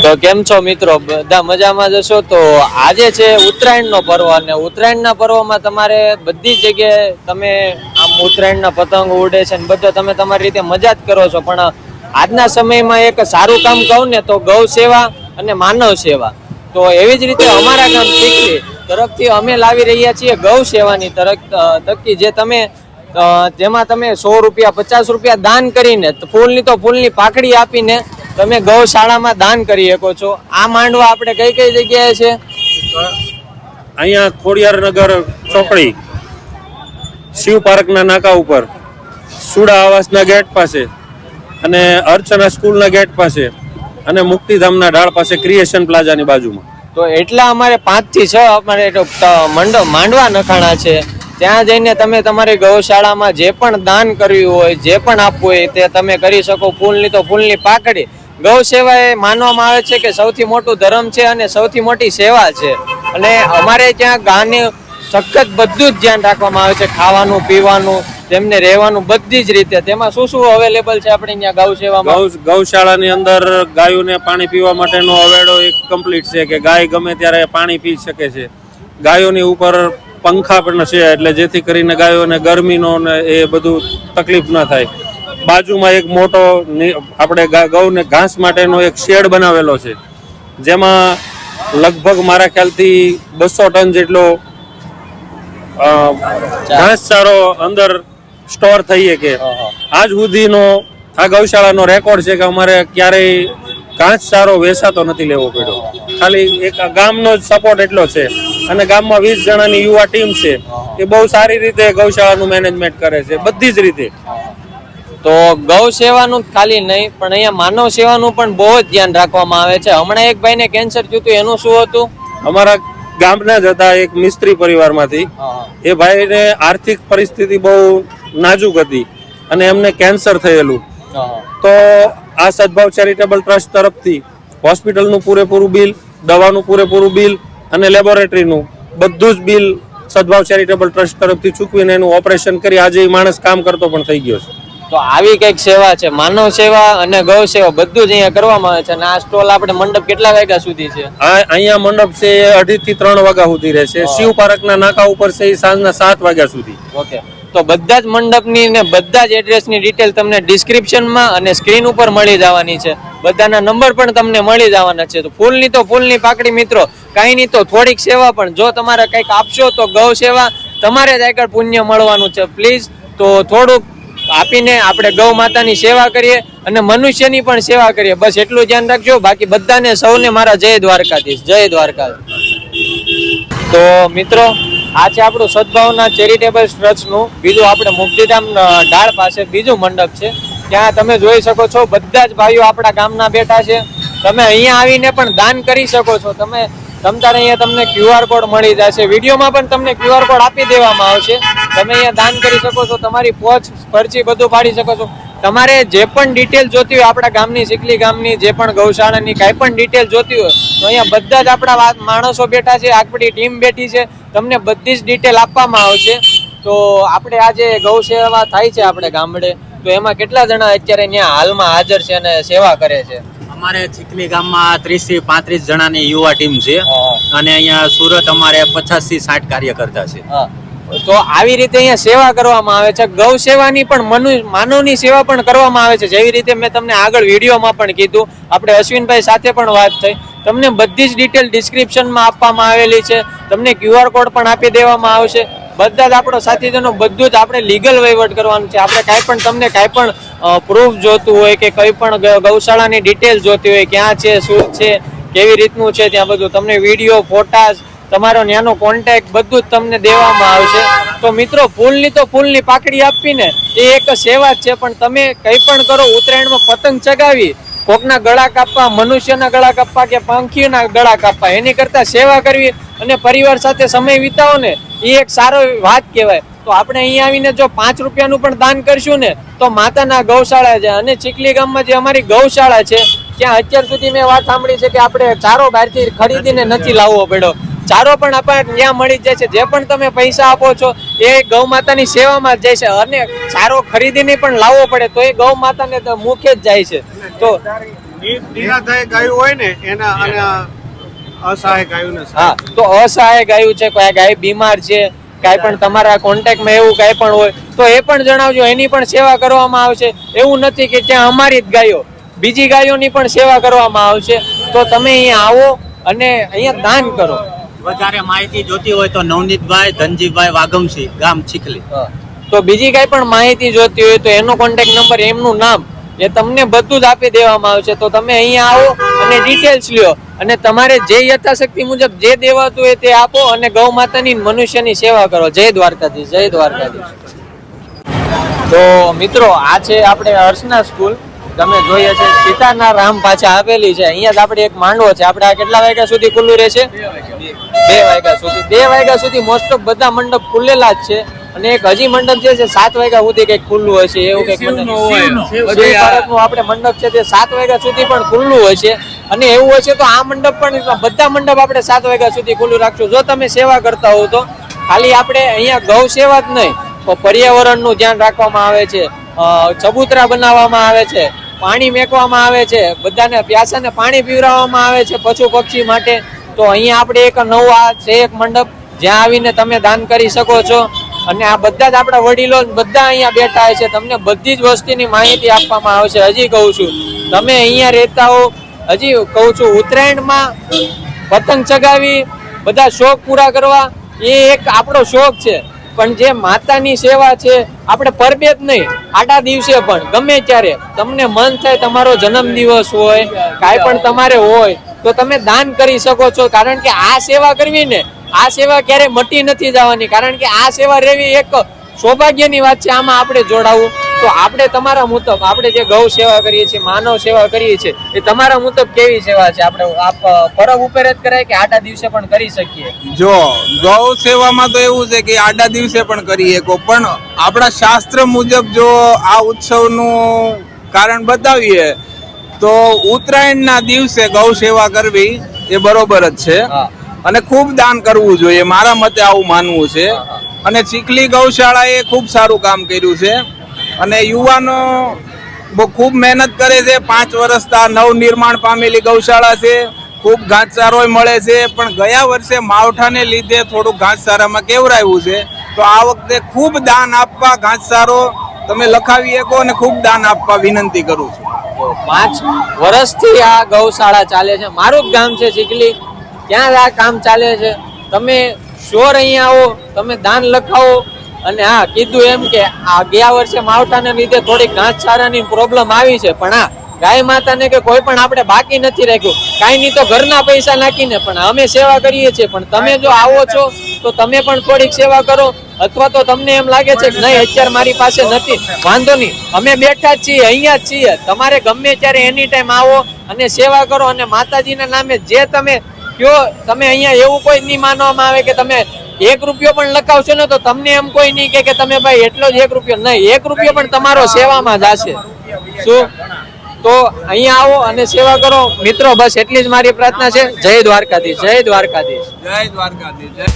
તો કેમ છો મિત્રો? બધા મજામાં જશો. તો આજે છે ઉત્તરાયણનો પર્વ અને ઉત્તરાયણના પર્વમાં તમારે બધી જગ્યાએ તમે આમ ઉત્તરાયણના પતંગ ઉડે છે ને બધો તમે તમારી રીતે મજા જ કરો છો, પણ આજના સમયમાં એક સારું કામ કહું ને તો ગૌ સેવા અને માનવ સેવા. તો એવી જ રીતે અમારા ગામ ચીખલી તરફથી અમે લાવી રહ્યા છીએ ગૌ સેવાની તરફ જે તમે જેમાં તમે 100 રૂપિયા 50 રૂપિયા દાન કરીને ફૂલની તો ફૂલની પાકડી આપીને તમે ગૌશાળામાં દાન કરી શકો છો. આ માંડવા આપણે કઈ કઈ જગ્યાએ છે? અહીંયા ખોડિયારનગર ચોકડી, શિવ પાર્કના નાકા ઉપર, સુડા આવાસના ગેટ પાસે અને અર્ચના સ્કૂલના ગેટ પાસે અને મુક્તિધામના ઢાળ પાસે ક્રિએશન પ્લાઝાની બાજુમાં. તો એટલા અમારે 5 થી 6 અમારે માંડવા નખાણા છે. ત્યાં જઈને તમે તમારી ગૌશાળામાં જે પણ દાન કર્યું હોય, જે પણ આપવું હોય તે તમે કરી શકો. ફૂલની તો ફૂલની પાકડી. ગૌ સેવા એ માનવામાં આવે છે કે સૌથી મોટું ધર્મ છે અને સૌથી મોટી સેવા છે. અને અમારે ત્યાં ગાને સખત બધું જ ધ્યાન રાખવામાં આવે છે, ખાવાનું પીવાનું તેમને રહેવાનું બધી જ રીતે. તેમાં શું શું અવેલેબલ છે આપણે અહીંયા ગૌ સેવામાં? ગૌશાળાની અંદર ગાયોને પાણી પીવા માટેનો અવેડો એક કમ્પ્લીટ છે કે ગાય ગમે ત્યારે પાણી પી શકે છે. ગાયોની ઉપર પંખા પણ છે એટલે જેથી કરીને ગાયોને ગરમીનો ને એ બધું તકલીફ ન થાય. બાજુમાં એક મોટો આપણે ગૌને ઘાસ માટેનો એક શેડ બનાવેલો છે, જેમાં લગભગ મારા ખ્યાલથી 200 ટન જેટલો ઘાસચારો અંદર સ્ટોર થઈ શકે. આજ સુધીનો આ ગૌશાળાનો રેકોર્ડ છે કે અમારે ક્યારેય ઘાસચારો વેચાતો નથી લેવો પડ્યો. ખાલી એક ગામનો જ સપોર્ટ એટલો છે અને ગામમાં 20 જણાની યુવા ટીમ છે એ બહુ સારી રીતે ગૌશાળાનું મેનેજમેન્ટ કરે છે બધી જ રીતે. તો ગૌ સેવાનું ખાલી નહીં પણ અહીંયા માનવ સેવાનું પણ બહુ જ ધ્યાન રાખવામાં આવે છે. હમણાં એક ભાઈને કેન્સર થયું હતું, એનું શું હતું? અમારા ગામના જ હતા, એક મિસ્ત્રી પરિવારમાંથી. એ ભાઈને આર્થિક પરિસ્થિતિ બહુ નાજુક હતી અને એમને કેન્સર થયેલું. તો આ સદભાવ ચેરિટેબલ ટ્રસ્ટ તરફથી હોસ્પિટલનું પૂરેપૂરું બિલ, દવાનું પૂરેપૂરું બિલ અને લેબોરેટરીનું બધું જ બિલ સદભાવ ચેરિટેબલ ટ્રસ્ટ તરફથી ચૂકવીને એનું ઓપરેશન કરી આજે એ માણસ કામ કરતો પણ થઈ ગયો છે. તો આવી કઈક સેવા છે, માનવ સેવા અને ગૌ સેવા બધું જ અહીંયા કરવામાં આવે છે. અને આ સ્ટોલ આપણે મંડપ કેટલા વાગ્યા સુધી છે? અહીંયા મંડપ છે 2:30 થી 3 વાગ્યા સુધી રહેશે. શિવ પાર્કના નાકા ઉપર છે સાંજના 7 વાગ્યા સુધી. ઓકે. તો બધા જ મંડપની ને બધા જ એડ્રેસની ડિટેલ તમને ડિસ્ક્રિપ્શનમાં અને સ્ક્રીન ઉપર મળી જવાની છે. બધાના નંબર પણ તમને મળી જવાના છે. તો ફૂલની તો ફૂલની પાકડી મિત્રો, કાંઈ નહીં તો થોડીક સેવા પણ જો તમારે કંઈક આપશો તો ગૌ સેવા તમારે જ આગળ પુણ્ય મળવાનું છે. પ્લીઝ તો થોડુંક આપીને આપણે ગૌ માતાની સેવા કરીએ અને મનુષ્યની પણ સેવા કરીએ. બસ એટલું ધ્યાન રાખજો. બાકી બધાને સૌને મારા જય દ્વારકાધીશ. જય દ્વારકાધીશ. તો મિત્રો, આ છે આપણું સદભાવના ચેરિટેબલ ટ્રસ્ટનું બીજું આપણે મુક્તિધામ ઢાળ પાસે બીજું મંડપ છે. ત્યાં તમે જોઈ શકો છો બધા જ ભાઈઓ આપણા ગામના બેઠા છે. તમે અહીંયા આવીને પણ દાન કરી શકો છો. તમારે અહીંયા તમને QR કોડ મળી જશે. વિડીયોમાં પણ તમને QR કોડ આપી દેવામાં આવશે. તમે અહીંયા દાન કરી શકો છો. તમારી પહોંચ પરચી બધું પાડી શકો છો. તમારે જે પણ ડિટેલ જોતી હોય આપણા ગામની, ચીખલી ગામની જે પણ ગૌશાળાની કાંઈ પણ ડિટેલ જોતી હોય તો અહીંયા બધા જ આપણા માણસો બેઠા છે, આપણી ટીમ બેઠી છે. તમને બધી જ ડિટેલ આપવામાં આવશે. તો આપણે આજે ગૌ સેવા થાય છે આપણે ગામડે, તો એમાં કેટલા જણા અત્યારે ત્યાં હાલમાં હાજર છે અને સેવા કરે છે? અમારે ચીખલી ગામમાં 30 થી 35 જણાની યુવા ટીમ છે અને અહીંયા સુરત અમારે 50 થી 60 કાર્યકર્તા છે. તો આવી રીતે અહીંયા સેવા કરવામાં આવે છે. ગૌ સેવાની પણ માનવની સેવા પણ કરવામાં આવે છે. જેવી રીતે મેં તમને આગળ વિડીયોમાં પણ કીધું, આપણે અશ્વિનભાઈ સાથે પણ વાત થઈ. તમને બધી જ ડિટેલ ડિસ્ક્રિપ્શનમાં આપવામાં આવેલી છે. તમને QR કોડ પણ આપી દેવામાં આવશે. બધા જ આપણો સાથીજનો બધું જ આપણે લીગલ વહીવટ કરવાનું છે. આપણે કાંઈ પણ તમને કાંઈ પણ પ્રૂફ જોતું હોય કે કંઈ પણ ગૌશાળાની ડિટેલ જોતી હોય, ક્યાં છે, શું છે, કેવી રીતનું છે, ત્યાં બધું તમને વિડીયો, ફોટા, તમારો ત્યાંનો કોન્ટેક્ટ બધું જ તમને દેવામાં આવશે. તો મિત્રો, ફૂલની તો ફૂલની પાકડી આપવી ને એ એક સેવા જ છે. પણ તમે કંઈ પણ કરો, ઉત્તરાયણમાં પતંગ ચગાવી, કોકના ગળા કાપવા, મનુષ્યના ગળા કાપવા કે પંખીઓના ગળા કાપવા, એની કરતા સેવા કરવી અને પરિવાર સાથે સમય વિતાવો ને એ એક સારો વાત કહેવાય. તો આપણે અહીંયા આવીને જો 5 રૂપિયાનું પણ દાન કરશું ને તો માતાના ગૌશાળા છે. અને ચીખલી ગામમાં જે અમારી ગૌશાળા છે ત્યાં અત્યાર સુધી મેં વાત સાંભળી છે કે આપણે ચારો બહારથી ખરીદીને નથી લાવવો પડ્યો. ચારો પણ આપણને ત્યાં મળી જાય છે. જે પણ તમે પૈસા આપો છો એ ગૌ માતાની સેવામાં જ જાય છે. અને ચારો ખરીદીને પણ લાવવો પડે તો એ ગૌ માતાને મુખે જ જાય છે. તો નિરાધાય ગાયો હોય ને એના અને અસહાય ગાયોને હા, તો અસહાય ગાયું છે, કોઈ ગાય બીમાર છે, કાંઈ પણ તમારા કોન્ટેક્ટમાં એવું કાંઈ પણ હોય તો એ પણ જણાવજો, એની પણ સેવા કરવામાં આવશે. એવું નથી કે ત્યાં અમારી જ ગાયો, બીજી ગાયોની પણ સેવા કરવામાં આવશે. તો તમે અહીંયા આવો અને અહીંયા દાન કરો. વધારે માહિતી જોતી હોય તો નવનીતભાઈ ધનજીભાઈ વાઘમસિંહ, ગામ ચીખલી. તો બીજી કાંઈ પણ માહિતી જોતી હોય તો એનો કોન્ટેક્ટ નંબર, એમનું નામ, એ તમને બધું જ આપી દેવામાં આવશે. તો તમે અહીંયા આવો અને ડિટેલ્સ લ્યો અને તમારે જે યથાશક્તિ મુજબ જે દેવાતું હોય તે આપો અને ગૌ માતાની મનુષ્યની સેવા કરો. જય દ્વારકાધીશ, જય દ્વારકાધીશ. તો મિત્રો, આ છે આપણે અર્ચના સ્કૂલ. તમે જોઈએ છે સીતાના રામ પાછા આવેલી છે. અહીંયા જ આપણે એક માંડવો છે. આપણે આ કેટલા વાગ્યા સુધી ખુલ્લું રહેશે? 2 વાગ્યા સુધી. 2 વાગ્યા સુધી મોસ્ટ ઓફ બધા મંડપ ખુલ્લેલા જ છે. અને એક હજી મંડપ જે છે 7 વાગ્યા સુધી કઈક ખુલ્લું હશે, એવું કઈક આપણે મંડપ છે તે 7 વાગ્યા સુધી પણ ખુલ્લું હશે. અને એવું હશે તો આ મંડપ પણ, બધા મંડપ આપણે 7 વાગ્યા સુધી ખુલ્લું રાખશું. જો તમે સેવા કરતા હોવ તો ખાલી આપણે અહીંયા ગૌ સેવા જ નહીં, તો પર્યાવરણનું ધ્યાન રાખવામાં આવે છે, ચબૂતરા બનાવવામાં આવે છે, પાણી મેકવામાં આવે છે, બધાને પ્યાસાને પાણી પીવડાવવામાં આવે છે પશુ પક્ષી માટે. તો અહીંયા આપણે એક નવું આ છે એક મંડપ, જ્યાં આવીને તમે દાન કરી શકો છો. અને આ બધા જ આપણા વડીલો બધા અહીંયા બેઠા હોય છે, તમને બધી જ વસ્તુની માહિતી આપવામાં આવશે. હજી કહું છું, તમે અહીંયા રહેતા હો, હજી કહું છું, ઉત્તરાયણમાં પતંગ ચગાવી બધા શોખ પૂરા કરવા એ એક આપણો શોખ છે. પણ જે માતાની સેવા છે, આપણે પરબે જ નહીં, આડા દિવસે પણ ગમે ત્યારે તમને મન થાય, તમારો જન્મદિવસ હોય, કાંઈ પણ તમારે હોય તો તમે દાન કરી શકો છો. કારણ કે આ સેવા કરવી ને, આ સેવા ક્યારેય મટી નથી જવાની. કારણ કે આ સેવા રહેવી એક સૌભાગ્યની વાત છે. આમાં આપણે જોડાવું તો આપણે તમારા મુજબ, આપણે જે ગૌ સેવા કરીએ છીએ, માનવ સેવા કરીએ છીએ, એ તમારા મુજબ કેવી સેવા છે? આપણે પરબ ઉપર જ કરાય કે આડા દિવસે પણ કરી શકીએ? જો ગૌ સેવામાં તો એવું છે કે આડા દિવસે પણ કરી શકો, પણ આપણા શાસ્ત્ર મુજબ જો આ ઉત્સવનું કારણ બતાવીએ તો ઉત્તરાયણના દિવસે ગૌ સેવા કરવી એ બરોબર જ છે. અને ખૂબ દાન કરવું જોઈએ, મારા મતે આવું માનવું છે. અને ચીખલી ગૌશાળાએ ખૂબ સારું કામ કર્યું છે. અને યુવાનો બહુ ખૂબ મહેનત કરે છે. 5 વર્ષથી નવનિર્માણ પામેલી ગૌશાળા છે. ખૂબ ઘાસચારો મળે છે, પણ ગયા વર્ષે માવઠાને લીધે થોડું ઘાસચારામાં કેવરાયું છે. તો આ વખતે ખૂબ દાન આપવા, ઘાસચારો તમે લખાવી શકો અને ખૂબ દાન આપવા વિનંતી કરું છું. 5 વર્ષથી આ ગૌશાળા ચાલે છે. મારું જ ગામ છે ચીખલી, ત્યાં આ કામ ચાલે છે. તમે શ્યોર અહીંયા આવો, તમે દાન લખાવો. અને હા, કીધું એમ કે આ ગયા વર્ષે માવઠાને લીધે થોડીક ઘાસચારાની પ્રોબ્લેમ આવી છે, પણ હા, ગાય માતાને કે કોઈ પણ આપણે બાકી નથી રાખ્યું. કાંઈ નહીં તો ઘરના પૈસા નાખીને પણ અમે સેવા કરીએ છીએ. પણ તમે જો આવો છો તો તમે પણ થોડીક સેવા કરો. અથવા તો તમને એમ લાગે છે કે નહીં અત્યારે મારી પાસે નથી, વાંધો નહીં, અમે બેઠા જ છીએ, અહીંયા જ છીએ. તમારે ગમે ત્યારે એની ટાઈમ આવો અને સેવા કરો. અને માતાજીના નામે જે તમે કયો, તમે અહીંયા એવું કોઈ નહીં માનવામાં આવે કે તમે 1 રૂપિયો પણ લખાવશો ને તો તમને એમ કોઈ નહીં કે તમે ભાઈ એટલો જ 1 રૂપિયો, નહીં, 1 રૂપિયો પણ તમારો સેવામાં જશે. શું? તો અહીંયા આવો અને સેવા કરો મિત્રો. બસ એટલી જ મારી પ્રાર્થના છે. જય દ્વારકાધીશ, જય દ્વારકાધીશ, જય દ્વારકાધીશ, જય.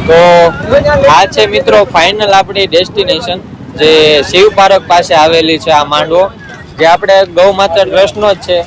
તો આ છે મિત્રો ફાઇનલ આપણી ડેસ્ટિનેશન, જે શિવ પાર્ક પાસે આવેલી છે આ માંડવો, જે આપણે ગૌ માતા ટ્રસ્ટનો જ છે.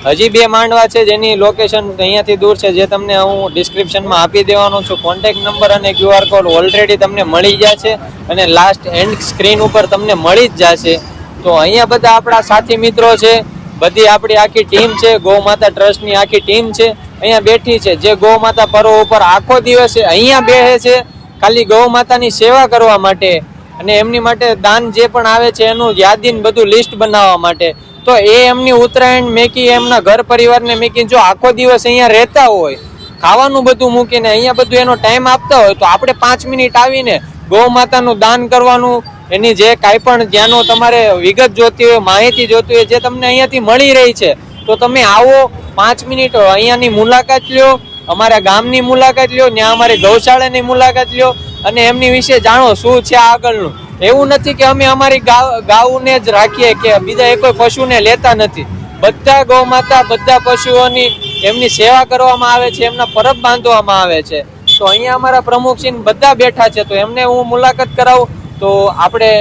હજી 2 માંડવા છે જેની લોકેશન અહીંયાથી દૂર છે, જે તમને હું ડિસ્ક્રિપ્શનમાં આપી દેવાનો છું. કોન્ટેક્ટ નંબર અને QR કોડ ઓલરેડી તમને મળી જશે અને લાસ્ટ એન્ડ સ્ક્રીન ઉપર તમને મળી જ જશે. તો અહીંયા બધા આપણા સાથી મિત્રો છે, બધી આપણી આખી ટીમ છે, ગૌ માતા ટ્રસ્ટની આખી ટીમ છે અહીંયા બેઠી છે, જે ગૌ માતા પર્વ ઉપર આખો દિવસ અહીંયા બેસે છે ખાલી ગૌ માતાની સેવા કરવા માટે અને એમની માટે દાન જે પણ આવે છે એનું યાદીન બધું લિસ્ટ બનાવવા માટે. તો એ એમની ઉત્તરાયણ મેકી એમના ઘર પરિવારને મેકીને જો આખો દિવસ અહીંયા રહેતા હોય, ખાવાનું બધું મૂકીને અહીંયા બધું એનો ટાઈમ આપતા હોય, તો આપણે 5 મિનિટ આવીને ગૌ માતાનું દાન કરવાનું, એની જે કાંઈ પણ જ્યાંનો તમારે વિગત જોતી હોય, માહિતી જોતી હોય, જે તમને અહીંયાથી મળી રહી છે, તો તમે આવો 5 મિનિટ અહીંયાની મુલાકાત લ્યો, અમારા ગામની મુલાકાત લ્યો, ત્યાં અમારી ગૌશાળાની મુલાકાત લ્યો અને એમની વિશે જાણો શું છે આગળનું. એવું નથી કે અમે અમારી ગાઉને જ રાખીએ કે બીજા એ કોઈ પશુને લેતા નથી. બધા ગૌ માતા, બધા પશુઓની એમની સેવા કરવામાં આવે છે, એમના પરબ બાંધવામાં આવે છે. તો અહીંયા અમારા પ્રમુખસિંહ બધા બેઠા છે, તો એમને હું મુલાકાત કરાવું. તો આપણે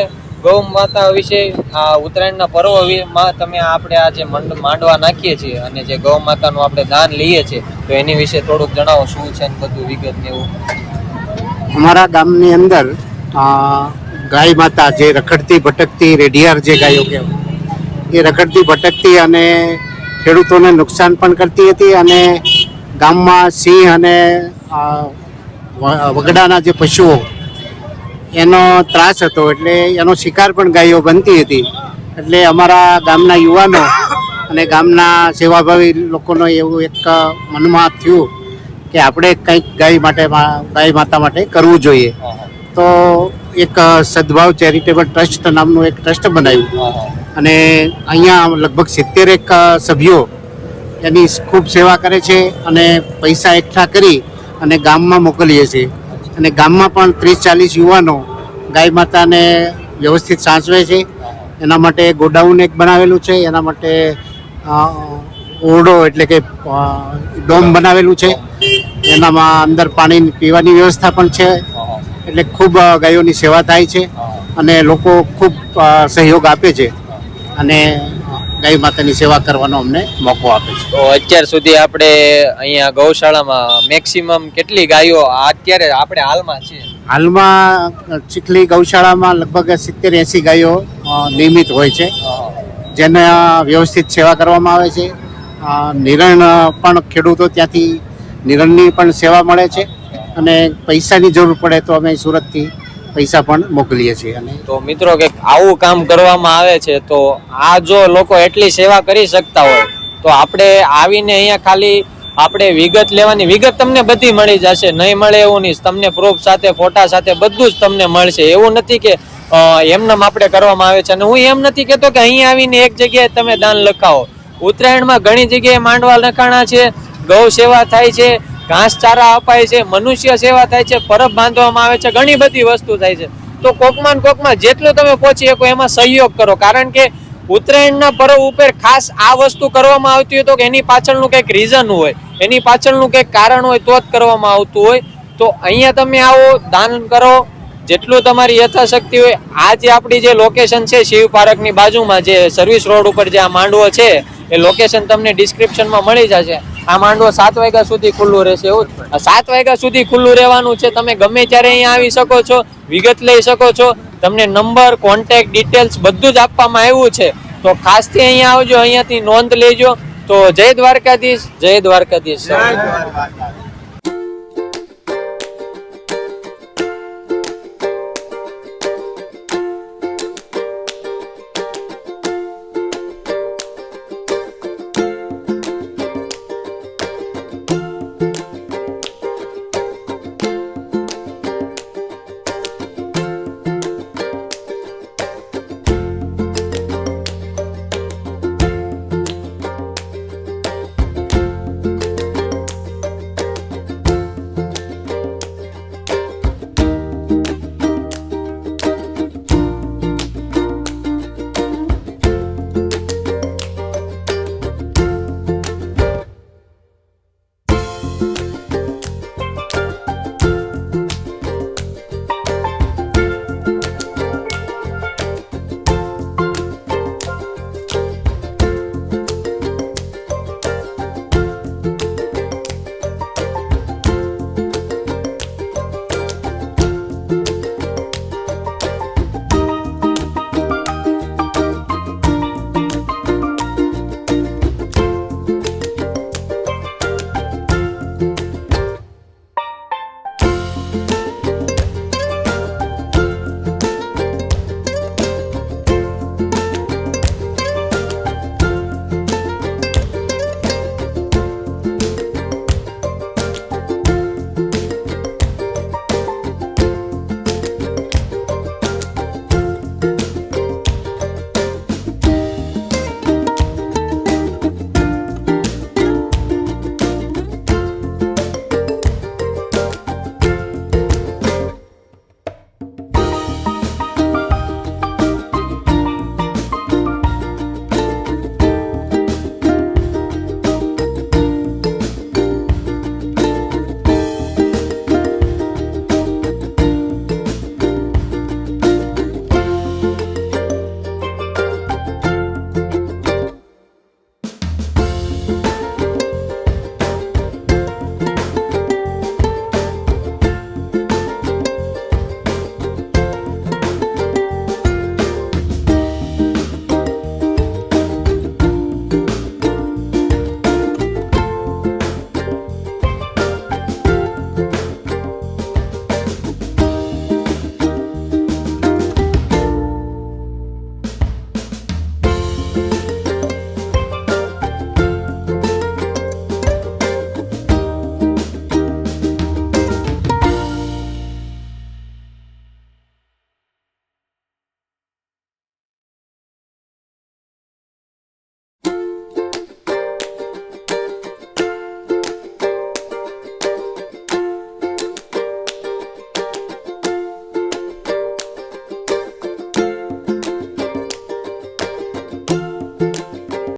ગૌ માતા વિશે આ ઉત્તરાયણના પર્વમાં તમે આપણે આ જે માંડવા નાખીએ છીએ અને જે ગૌ માતાનું આપણે દાન લઈએ છીએ, તો એની વિશે થોડુંક જણાવો શું છે ને બધું વિગત ને એવું. અમારા ગામની અંદર ગાય માતા જે રખડતી ભટકતી રેડિયાર જે ગાયો કહેવાય, એ રખડતી ભટકતી અને ખેડૂતોને નુકસાન પણ કરતી હતી અને ગામમાં સિંહ અને વગડાના જે પશુઓ એનો ત્રાસ હતો, એટલે એનો શિકાર પણ ગાયો બનતી હતી. એટલે અમારા ગામના યુવાનો અને ગામના સેવાભાવી લોકોનો એવું એક મનમાં થયું કે આપણે કંઈક ગાય માતા માટે કરવું જોઈએ. તો એક સદભાવ ચેરિટેબલ ટ્રસ્ટ નામનું એક ટ્રસ્ટ બનાવ્યું અને અહીંયા લગભગ 70 સભ્યો એની ખૂબ સેવા કરે છે અને પૈસા એકઠા કરી અને ગામમાં મોકલીએ છીએ. અને ગામમાં પણ 30-40 યુવાનો ગાય માતાને વ્યવસ્થિત સાચવે છે. એના માટે ગોડાઉન એક બનાવેલું છે, એના માટે ઓરડો એટલે કે ડોમ બનાવેલું છે, એનામાં અંદર પાણી પીવાની વ્યવસ્થા પણ છે. એટલે ખૂબ ગાયોની સેવા થાય છે અને લોકો ખૂબ સહયોગ આપે છે અને ગાય માતાની સેવા કરવાનો અમને મોકો આપે છે. તો અત્યાર સુધી આપણે અહીંયા ગૌશાળામાં મેક્સિમમ કેટલી ગાયો અત્યારે આપણે હાલમાં છે? હાલમાં ચીખલી ગૌશાળામાં લગભગ 70-80 ગાયો નિયમિત હોય છે, જેને વ્યવસ્થિત સેવા કરવામાં આવે છે. નિરણ પણ ખેડૂતો ત્યાંથી નિરણની પણ સેવા મળે છે અને પૈસાની જરૂર પડે તો અમે સુરતથી પૈસા પણ મોકલીએ છીએ. અને તો મિત્રો કે આવું કામ કરવામાં આવે છે, તો આ જો લોકો એટલી સેવા કરી શકતા હોય તો આપણે આવીને અહીંયા ખાલી આપણે વિગત લેવાની, વિગત તમને બધી મળી જશે, નહીં મળે એવું નહીં, તમને પ્રૂફ સાથે ફોટા સાથે બધું જ તમને મળશે. એવું નથી કે એમનેમ આપણે કરવામાં આવે છે. અને હું એમ નથી કહેતો કે અહીં આવીને એક જગ્યાએ તમે દાન લખાવો. ઉત્તરાયણમાં ઘણી જગ્યાએ માંડવા લખાણા છે, ગૌ સેવા થાય છે, ઘાસચારા અપાય છે, મનુષ્ય સેવા થાય છે, પરબ બાંધવામાં આવે છે, ઘણી બધી વસ્તુ થાય છે. તો કોકમાં જેટલું તમે પહોંચી શકો એમાં સહયોગ કરો, કારણ કે ઉત્તરાયણના પર્વ ઉપર ખાસ આ વસ્તુ કરવામાં આવતી હોય તો એની પાછળનું કંઈક રીઝન હોય, એની પાછળનું કંઈક કારણ હોય તો જ કરવામાં આવતું હોય. તો અહીંયા તમે આવો, દાન કરો જેટલું તમારી યથાશક્તિ હોય. આ જે આપણી જે લોકેશન છે શિવ પાર્કની બાજુમાં જે સર્વિસ રોડ ઉપર જે આ માંડવો છે, એ લોકેશન તમને ડિસ્ક્રિપ્શનમાં મળી જશે. આ માંડવો 7 વાગ્યા સુધી ખુલ્લું રહેશે. એવું 7 વાગ્યા સુધી ખુલ્લું રહેવાનું છે. તમે ગમે ત્યારે અહીંયા આવી શકો છો, વિગત લઈ શકો છો. તમને નંબર, કોન્ટેક્ટ ડિટેલ્સ બધું જ આપવામાં આવ્યું છે. તો ખાસથી અહીંયા આવજો, અહીંયાથી નોંધ લેજો. તો જય દ્વારકાધીશ, જય દ્વારકાધીશ.